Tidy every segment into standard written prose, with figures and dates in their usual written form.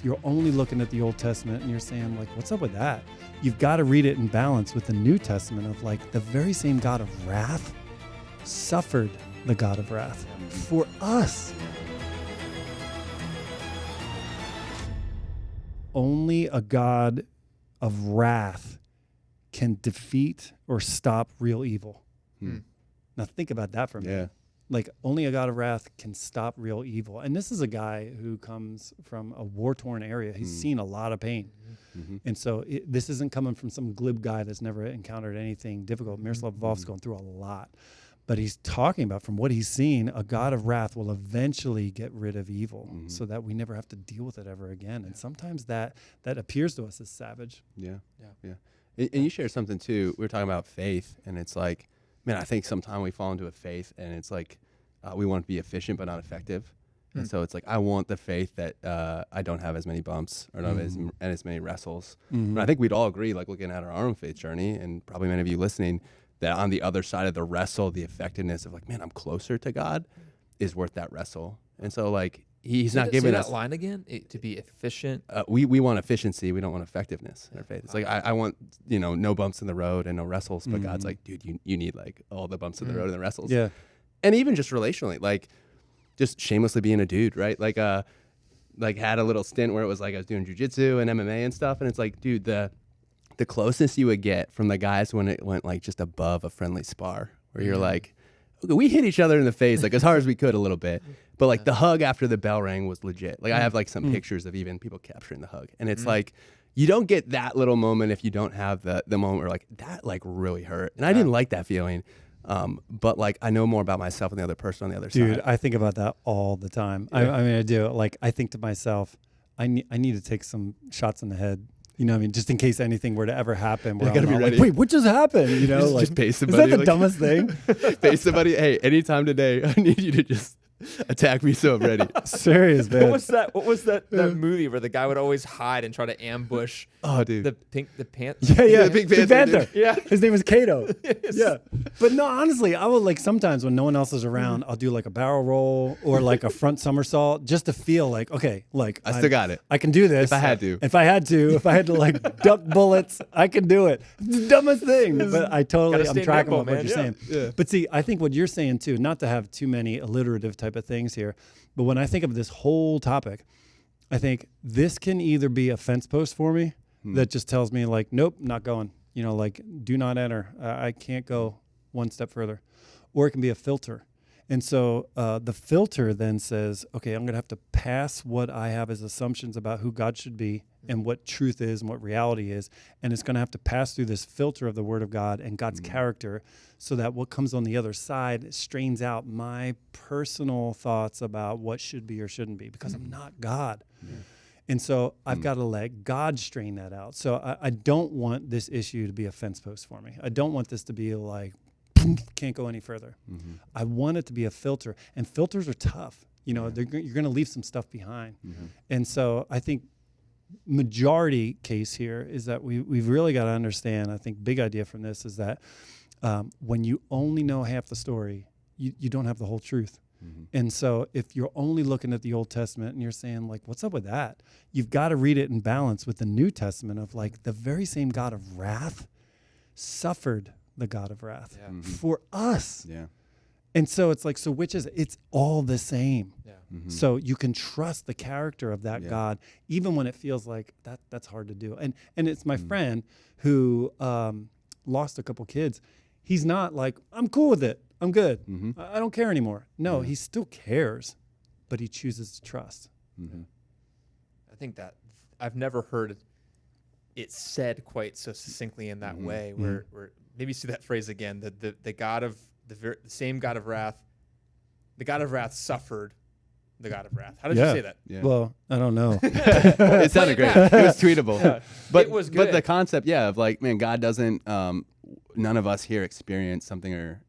if you're only looking at the Old Testament and you're saying, like, what's up with that? You've got to read it in balance with the New Testament of, like, the very same God of wrath suffered the God of wrath for us. Only a God of wrath can defeat or stop real evil. Now think about that for a minute. Yeah. Like, only a God of wrath can stop real evil. And this is a guy who comes from a war-torn area. He's seen a lot of pain. And so this isn't coming from some glib guy that's never encountered anything difficult. Miroslav Volf's going through a lot. But he's talking about, from what he's seen, a God of wrath will eventually get rid of evil so that we never have to deal with it ever again. And sometimes that appears to us as savage. Yeah. And you shared something too. We were talking about faith, and it's like, man, I think sometimes we fall into a faith, and it's like we want to be efficient but not effective. And so it's like, I want the faith that I don't have as many bumps or not as many wrestles. And I think we'd all agree, like looking at our own faith journey, and probably many of you listening, that on the other side of the wrestle, the effectiveness of, like, man, I'm closer to God is worth that wrestle. And so, like, he's not giving us that line again, to be efficient. We want efficiency. We don't want effectiveness in our faith. It's like, I want, no bumps in the road and no wrestles, but God's like, dude, you need, like, all the bumps in the road and the wrestles. Yeah. And even just relationally, like, just shamelessly being a dude, right? Like had a little stint where it was like I was doing jujitsu and MMA and stuff. And it's like, dude, the closest you would get from the guys when it went, like, just above a friendly spar, where you're like, okay, we hit each other in the face, like, as hard as we could a little bit. But, like, the hug after the bell rang was legit. Like, I have, like, some pictures of even people capturing the hug. And it's like, you don't get that little moment if you don't have the moment where, like, that, like, really hurt. And I didn't like that feeling. But, like, I know more about myself and the other person on the other side. Dude, I think about that all the time. I mean, I do. Like, I think to myself, I need to take some shots in the head. You know what I mean? Just in case anything were to ever happen. Where gotta I'm be ready. Like, wait, what just happened? You know, just pay somebody. Is that the dumbest thing? Pay somebody, hey, anytime today, I need you to just attack me so I'm ready. Serious, man. What was that movie where the guy would always hide and try to ambush dude. the panther? Yeah. The Pink Pink Panther, Panther. Yeah. His name was Kato. Yeah. But no, honestly, I will, like, sometimes when no one else is around, I'll do, like, a barrel roll or, like, a front somersault just to feel like, okay, like, I still got it. I can do this. If I had to. If I had to, like, duck bullets, I can do it. It's the dumbest thing. But I'm tracking with what you're saying. Yeah. But see, I think what you're saying too, not to have too many alliterative type of things here, but when I think of this whole topic, I think this can either be a fence post for me that just tells me, like, nope, not going. Like, do not enter. I can't go one step further. Or it can be a filter. And so the filter then says, okay, I'm going to have to pass what I have as assumptions about who God should be and what truth is and what reality is. And it's going to have to pass through this filter of the Word of God and God's character, so that what comes on the other side strains out my personal thoughts about what should be or shouldn't be, because I'm not God. And so I've got to let God strain that out. So I don't want this issue to be a fence post for me. I don't want this to be like, can't go any further. I want it to be a filter. And filters are tough. You're going to leave some stuff behind. And so I think majority case here is that we've really got to understand, I think big idea from this is that when you only know half the story, you don't have the whole truth. And so if you're only looking at the Old Testament and you're saying, like, what's up with that? You've got to read it in balance with the New Testament of, like, the very same God of wrath suffered the God of wrath for us. Yeah. And so it's like, so which is it? It's all the same. Yeah. So you can trust the character of that God, even when it feels like that's hard to do. And it's my friend who lost a couple kids. He's not like, I'm cool with it. I'm good. I don't care anymore. No, he still cares, but he chooses to trust. I think that I've never heard it said quite so succinctly in that way, where maybe see that phrase again, the God of the same God of wrath, the God of wrath suffered the God of wrath. How did you say that? Yeah. Well, I don't know. It sounded great. It was tweetable. Yeah. But It was But good. the concept, of, like, man, God doesn't. None of us here experience something or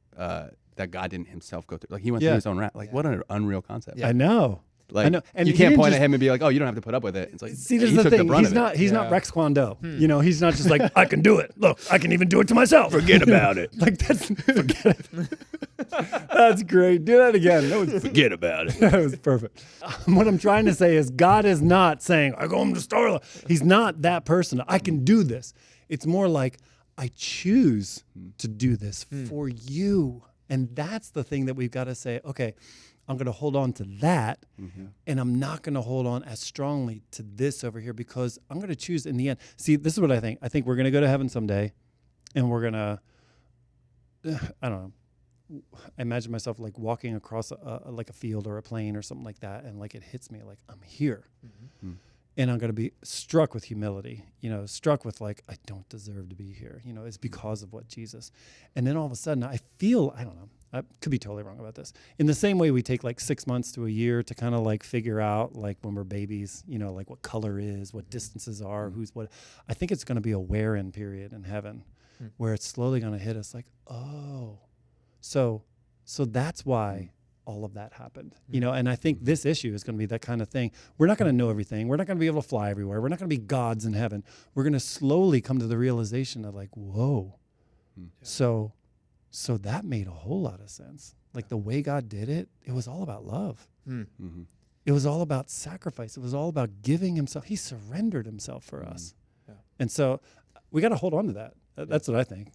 that God didn't himself go through. Like, he went through his own wrath. Like, what an unreal concept. I know. Like, I know. And you he can't didn't point just- at him and be like, oh, you don't have to put up with it. It's like, See, there's he the took thing. brunt He's of it. not. He's not Yeah. Rex Kwon Do. He's not just like, I can do it. Look, I can even do it to myself. Forget about it. Like, that's forget it. That's great. Do that again. That was Forget about it. that was perfect. What I'm trying to say is God is not saying, I go home to Starla. He's not that person. I can do this. It's more like, I choose to do this for you. And that's the thing that we've got to say, okay, I'm going to hold on to that, and I'm not going to hold on as strongly to this over here, because I'm going to choose in the end. See, this is what I think. I think we're going to go to heaven someday, and we're going to, I don't know, I imagine myself like walking across like a field or a plane or something like that, and like it hits me like I'm here. And I'm going to be struck with humility, struck with like, I don't deserve to be here. It's because of what Jesus. And then all of a sudden I feel, I don't know, I could be totally wrong about this. In the same way we take like 6 months to a year to kind of like figure out, like when we're babies, like what color is, what distances are, who's what. I think it's going to be a wear-in period in heaven where it's slowly going to hit us like, oh, so that's why all of that happened, and I think this issue is going to be that kind of thing. We're not going to know everything. We're not going to be able to fly everywhere. We're not going to be gods in heaven. We're going to slowly come to the realization of like, whoa, so that made a whole lot of sense. Like the way God did it, it was all about love. It was all about sacrifice. It was all about giving himself. He surrendered himself for us. And so we got to hold on to that. That's what I think.